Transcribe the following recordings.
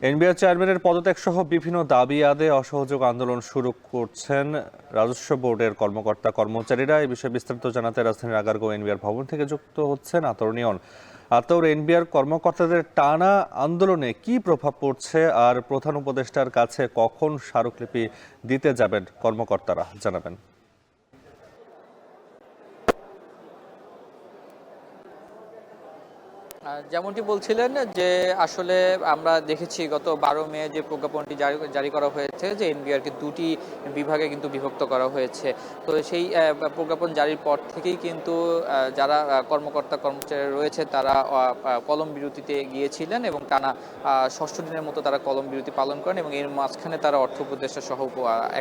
NBR চেয়ারম্যানের পদত্যাগ সহ বিভিন্ন দাবি আদায়ে অসহযোগ আন্দোলন শুরু করছেন রাজস্ব বোর্ডের কর্মকর্তা কর্মচারীরা। এই বিষয়ে বিস্তারিত জানাতে রাজধানীর আগারগাঁও এনবিআর ভবন থেকে যুক্ত হচ্ছেন আতর নিয়ন। আতর, এনবিআর কর্মকর্তাদের টানা আন্দোলনে কি প্রভাব পড়ছে আর প্রধান উপদেষ্টার কাছে কখন স্মারকলিপি দিতে যাবেন কর্মকর্তারা, জানাবেন। যেমনটি বলছিলেন যে আসলে আমরা দেখেছি গত 12 মে যে প্রজ্ঞাপনটি জারি করা হয়েছে যে এনবিআরকে দুটি বিভাগে কিন্তু বিভক্ত করা হয়েছে। তো সেই প্রজ্ঞাপন জারির পর থেকেই কিন্তু যারা কর্মকর্তা কর্মচারী রয়েছে তারা কলম বিরতিতে গিয়েছিলেন এবং টানা 6 দিনের মতো তারা কলম বিরতি পালন করেন এবং এর মাঝখানে তারা অর্থ উপদেষ্টা সহ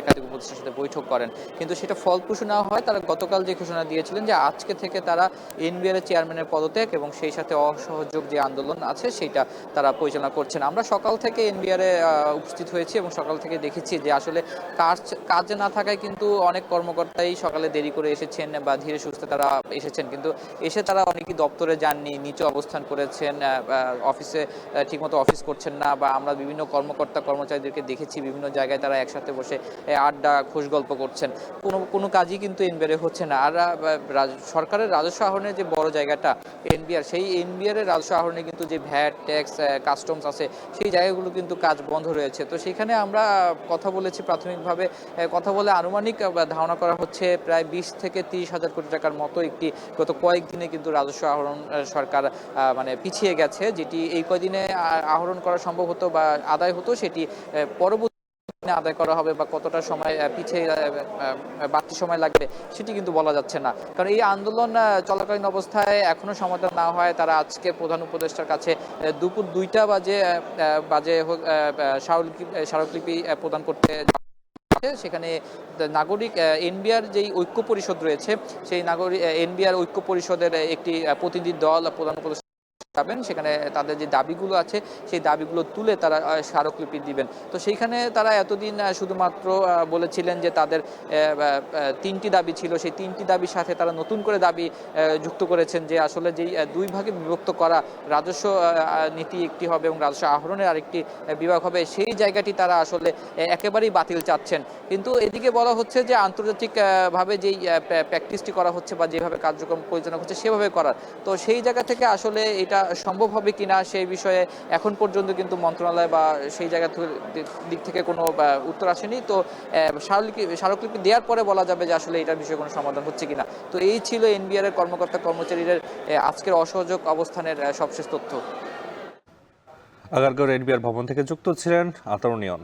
একাধিক উপদেষ্টার সাথে বৈঠক করেন। কিন্তু সেটা ফলপ্রসূ না হয় তারা গতকাল যে ঘোষণা দিয়েছিলেন যে আজকে থেকে তারা এনবিআর চেয়ারম্যানের পদত্যাগ এবং সেই সাথে অসহযোগ যে আন্দোলন আছে সেটা তারা পরিচালনা করছেন। আমরা সকাল থেকে এনবিআরে উপস্থিত হয়েছি এবং সকাল থেকে দেখেছি যে আসলে কাজ না থাকায় কিন্তু অনেক কর্মকর্তাই সকালে দেরি করে এসেছেন বা ধীরে সুস্থে তারা এসেছেন, কিন্তু এসে তারা অনেকেই দপ্তরে যাননি, নিচে অবস্থান করেছেন, অফিসে ঠিকমতো অফিস করছেন না। বা আমরা বিভিন্ন কর্মকর্তা কর্মচারীদেরকে দেখেছি বিভিন্ন জায়গায় তারা একসাথে বসে আড্ডা খোশ গল্প করছেন। কোনো কাজই কিন্তু এনবিআরে হচ্ছে না। আর সরকারের রাজস্ব আহরণের যে বড় জায়গাটা এনবিআর, সেই এনবিআর এর রাজস্ব আহরণে কিন্তু যে ভ্যাট, ট্যাক্স, কাস্টমস আছে সেই জায়গাগুলো কিন্তু কাজ বন্ধ রয়েছে। তো সেখানে আমরা কথা বলেছি, প্রাথমিকভাবে কথা বলে আনুমানিক ধারণা করা হচ্ছে প্রায় 20 থেকে 30 হাজার কোটি টাকার মতো একটি গত কয়েকদিনে কিন্তু রাজস্ব আহরণ সরকার মানে পিছিয়ে গেছে। যেটি এই কয়দিনে আহরণ করা সম্ভব হতো বা আদায় হতো সেটি পরবর্তী আদায় করা হবে বা কতটা সময় পিছিয়ে বাড়তি সময় লাগবে সেটি কিন্তু বলা যাচ্ছে না। কারণ এই আন্দোলন চলাকালীন অবস্থায় এখনো সমাধান না হয় তারা আজকে প্রধান উপদেষ্টার কাছে দুপুর 2টা বাজে স্মারকলিপি প্রদান করতে সেখানে নাগরিক এনবিআর যেই ঐক্য পরিষদ রয়েছে সেই নাগরিক এনবিআর ঐক্য পরিষদের একটি প্রতিনিধি দল প্রধান উপদেষ্টা যাবেন, সেখানে তাদের যে দাবিগুলো আছে সেই দাবিগুলো তুলে তারা স্মারকলিপি দিবেন। তো সেইখানে তারা এতদিন শুধুমাত্র বলেছিলেন যে তাদের 3টি দাবি ছিল, সেই 3টি দাবির সাথে তারা নতুন করে দাবি যুক্ত করেছেন যে আসলে যেই 2 ভাগে বিভক্ত করা রাজস্ব নীতি একটি হবে এবং রাজস্ব আহরণের আরেকটি বিভাগ হবে, সেই জায়গাটি তারা আসলে একেবারেই বাতিল চাচ্ছেন। কিন্তু এদিকে বলা হচ্ছে যে আন্তর্জাতিক ভাবে যেই প্র্যাকটিসটি করা হচ্ছে বা যেভাবে কার্যক্রম পরিচালনা হচ্ছে সেভাবে করার, তো সেই জায়গা থেকে আসলে এটা সম্ভব হবে কিনা সেই বিষয়ে এখন পর্যন্ত কিন্তু মন্ত্রণালয় বা সেই জায়গা দিক থেকে কোনো উত্তর আসেনি। তো স্মারকলিপি দেওয়ার পরে বলা যাবে যে আসলে এটার বিষয়ে কোনো সমাধান হচ্ছে কিনা। তো এই ছিল এনবিআর এর কর্মকর্তা কর্মচারীদের আজকের অসহযোগ অবস্থানের সবশেষ তথ্য। আগারগাঁও এনবিআর ভবন থেকে যুক্ত ছিলেন আতর নিয়ন।